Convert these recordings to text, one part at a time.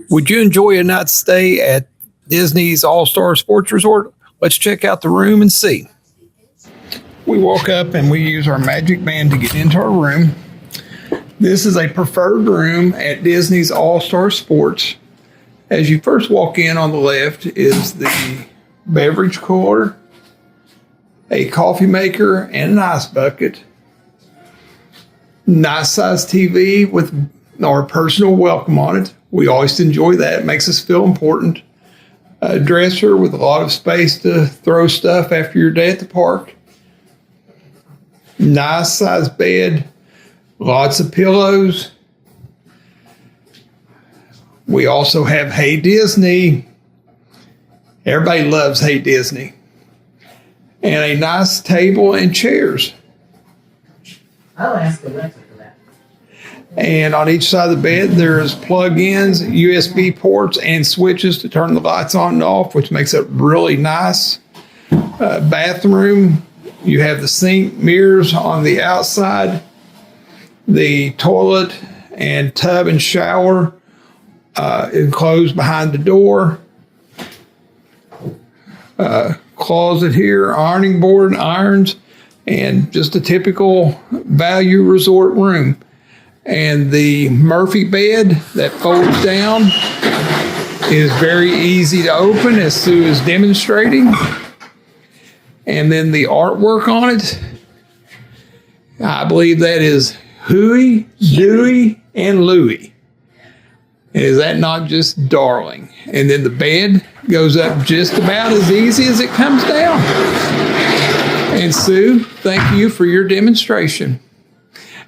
Would you enjoy a night's stay at Disney's All-Star Sports Resort? Let's check out the room and see. We walk up and we use our magic band to get into our room. This is a preferred room at Disney's All-Star Sports. As you first walk in, on the left is the beverage cooler, a coffee maker, and an ice bucket. Nice size TV with our personal welcome on it. We always enjoy that. It makes us feel important. A dresser with a lot of space to throw stuff after your day at the park. Nice size bed. Lots of pillows. We also have Hey Disney. Everybody loves Hey Disney. And a nice table and chairs. I'll ask Alexa for that. And on each side of the bed, there's plug-ins, USB ports, and switches to turn the lights on and off, which makes it really nice. Bathroom, you have the sink, mirrors on the outside, the toilet and tub and shower enclosed behind the door. Closet here, ironing board and irons, and just a typical value resort room. And the Murphy bed that folds down is very easy to open, as Sue is demonstrating. And then the artwork on it, I believe that is Huey, Dewey, and Louie. Is that not just darling? And then the bed goes up just about as easy as it comes down. And Sue, thank you for your demonstration.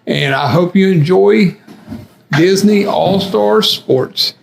And I hope you enjoy Disney All-Star Sports.